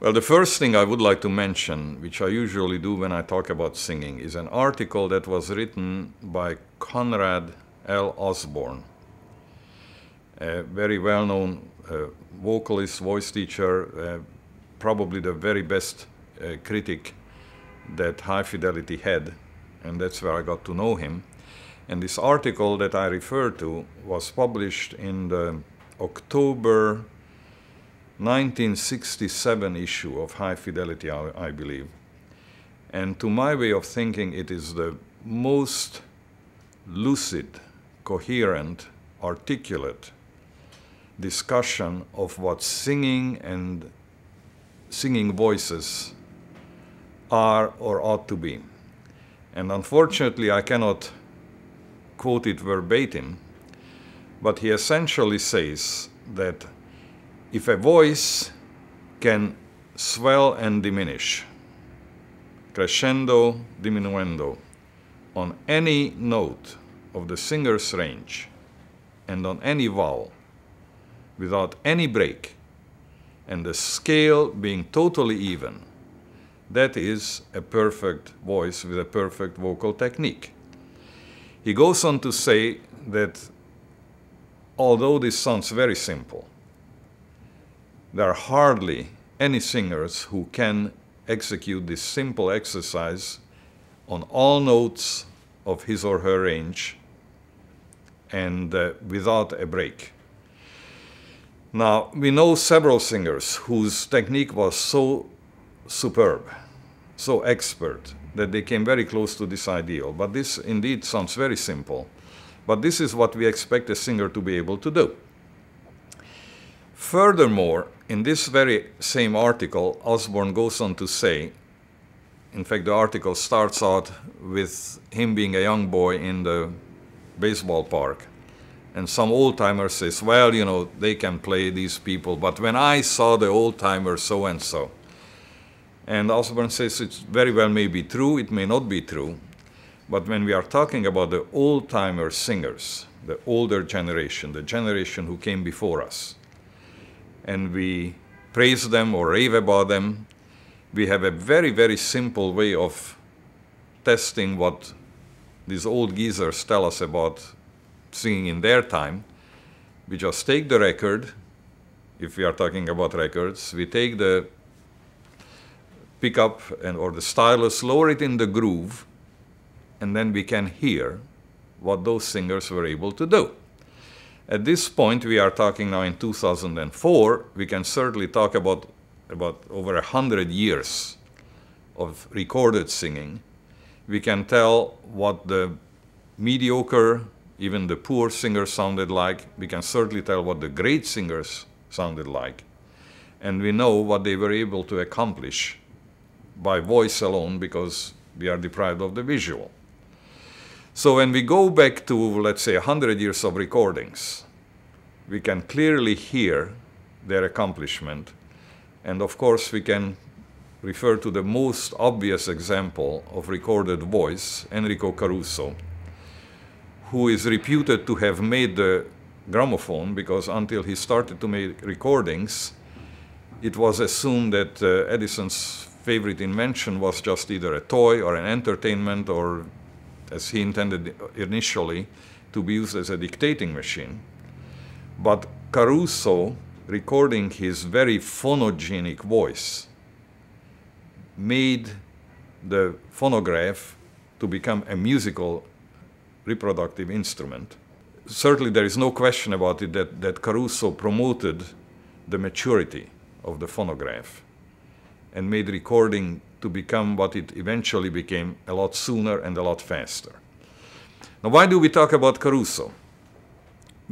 Well, the first thing I would like to mention, which I usually do when I talk about singing, is an article that was written by Conrad L. Osborne, a very well-known vocalist, voice teacher, probably the very best critic that High Fidelity had, and that's where I got to know him. And this article that I refer to was published in the October 1967 issue of High Fidelity, I believe. And to my way of thinking, it is the most lucid, coherent, articulate discussion of what singing and singing voices are or ought to be. And unfortunately, I cannot quote it verbatim, but he essentially says that if a voice can swell and diminish, crescendo, diminuendo, on any note of the singer's range and on any vowel, without any break, and the scale being totally even, that is a perfect voice with a perfect vocal technique. He goes on to say that although this sounds very simple, there are hardly any singers who can execute this simple exercise on all notes of his or her range and without a break. Now, we know several singers whose technique was so superb, so expert, that they came very close to this ideal. But this indeed sounds very simple. But this is what we expect a singer to be able to do. Furthermore, in this very same article, Osborne goes on to say, in fact, the article starts out with him being a young boy in the baseball park. And some old-timer says, well, you know, they can play, these people, but when I saw the old-timer so-and-so. And Osborne says it very well may be true, it may not be true, but when we are talking about the old-timer singers, the older generation, the generation who came before us, and we praise them or rave about them, we have a very, very simple way of testing what these old geezers tell us about singing in their time. We just take the record, if we are talking about records, we take the pickup or the stylus, lower it in the groove, and then we can hear what those singers were able to do. At this point, we are talking now in 2004, we can certainly talk about over 100 years of recorded singing. We can tell what the mediocre, even the poor singers sounded like. We can certainly tell what the great singers sounded like. And we know what they were able to accomplish by voice alone because we are deprived of the visual. So when we go back to, let's say, 100 years of recordings, we can clearly hear their accomplishment. And of course, we can refer to the most obvious example of recorded voice, Enrico Caruso, who is reputed to have made the gramophone because until he started to make recordings, it was assumed that Edison's favorite invention was just either a toy or an entertainment or, as he intended initially, to be used as a dictating machine. But Caruso, recording his very phonogenic voice, made the phonograph to become a musical reproductive instrument. Certainly there is no question about it that Caruso promoted the maturity of the phonograph and made recording to become what it eventually became a lot sooner and a lot faster. Now, why do we talk about Caruso?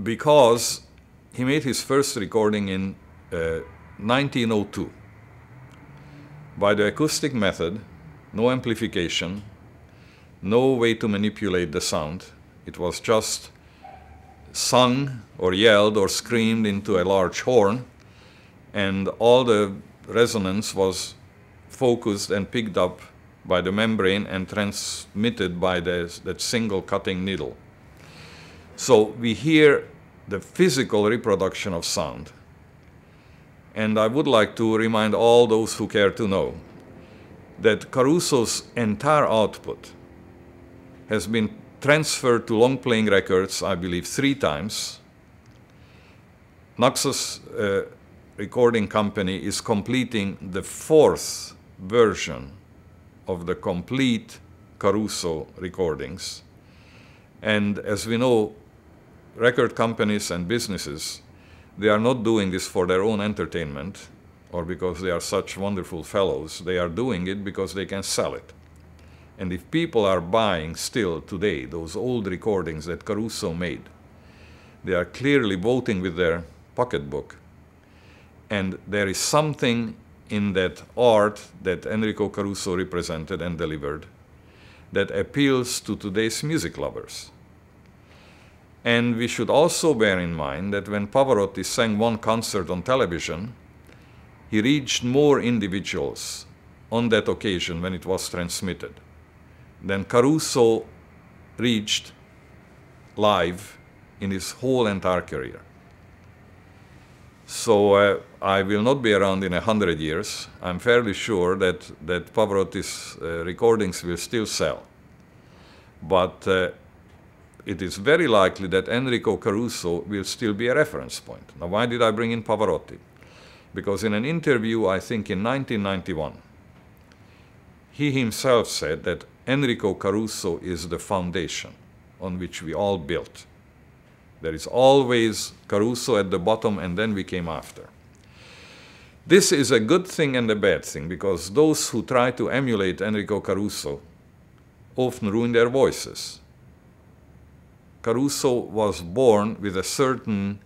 Because he made his first recording in 1902 by the acoustic method, no amplification, no way to manipulate the sound. It was just sung or yelled or screamed into a large horn, and all the resonance was focused and picked up by the membrane and transmitted by that single cutting needle. So we hear the physical reproduction of sound. And I would like to remind all those who care to know that Caruso's entire output has been transferred to long-playing records, I believe, 3 times. Naxos recording company is completing the 4th version of the complete Caruso recordings. And as we know, record companies and businesses, they are not doing this for their own entertainment or because they are such wonderful fellows. They are doing it because they can sell it. And if people are buying still today those old recordings that Caruso made, they are clearly voting with their pocketbook. And there is something in that art that Enrico Caruso represented and delivered that appeals to today's music lovers. And we should also bear in mind that when Pavarotti sang one concert on television, he reached more individuals on that occasion when it was transmitted than Caruso reached live in his whole entire career. So I will not be around in 100 years. I'm fairly sure that Pavarotti's recordings will still sell. But it is very likely that Enrico Caruso will still be a reference point. Now, why did I bring in Pavarotti? Because in an interview, I think in 1991, he himself said that Enrico Caruso is the foundation on which we all built. There is always Caruso at the bottom, and then we came after. This is a good thing and a bad thing, because those who try to emulate Enrico Caruso often ruin their voices. Caruso was born with a certain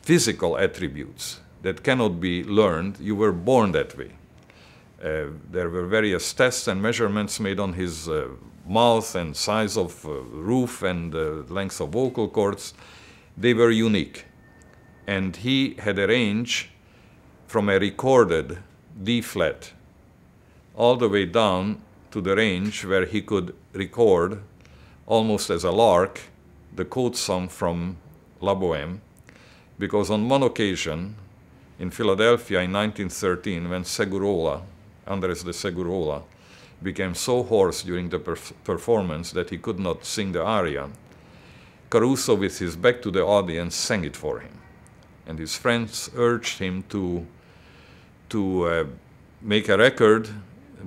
physical attributes that cannot be learned. You were born that way. There were various tests and measurements made on his mouth and size of roof and length of vocal cords. They were unique. And he had a range from a recorded D flat all the way down to the range where he could record, almost as a lark, the coat song from La Bohème, because on one occasion in Philadelphia in 1913, when Segurola, Andres de Segurola, became so hoarse during the performance that he could not sing the aria, Caruso, with his back to the audience, sang it for him. And his friends urged him to make a record.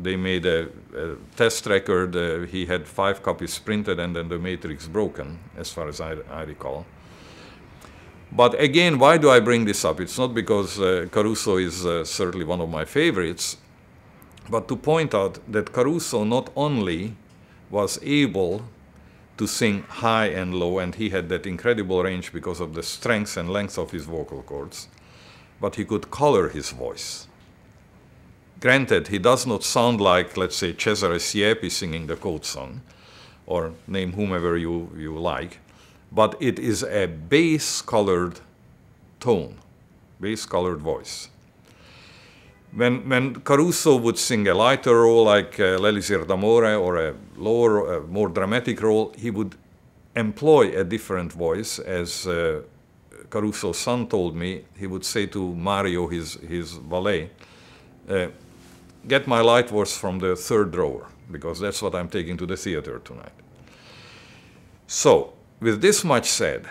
They made a test record. He had 5 copies printed and then the matrix broken, as far as I recall. But again, why do I bring this up? It's not because Caruso is certainly one of my favorites, but to point out that Caruso not only was able to sing high and low, and he had that incredible range because of the strength and length of his vocal cords, but he could color his voice. Granted, he does not sound like, let's say, Cesare Siepi singing the coat song, or name whomever you like, but it is a bass-colored tone, bass-colored voice. When Caruso would sing a lighter role like L'Elisir d'Amore or a lower, more dramatic role, he would employ a different voice. As Caruso's son told me, he would say to Mario, his valet, get my light voice from the 3rd drawer, because that's what I'm taking to the theater tonight. So, with this much said,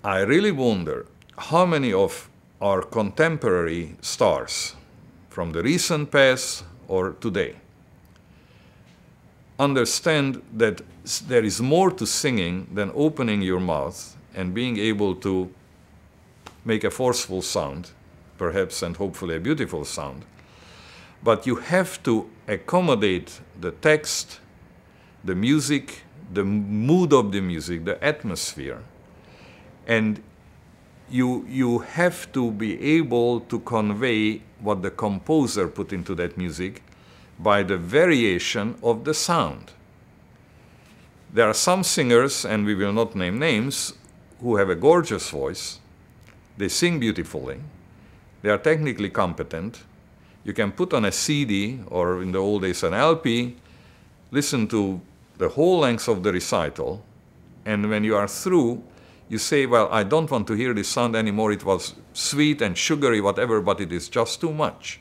I really wonder how many of our contemporary stars from the recent past or today understand that there is more to singing than opening your mouth and being able to make a forceful sound, perhaps, and hopefully a beautiful sound. But you have to accommodate the text, the music, the mood of the music, the atmosphere, and you have to be able to convey what the composer put into that music by the variation of the sound. There are some singers, and we will not name names, who have a gorgeous voice. They sing beautifully. They are technically competent. You can put on a CD, or in the old days an LP, listen to the whole length of the recital, and when you are through, you say, well, I don't want to hear this sound anymore, it was sweet and sugary, whatever, but it is just too much.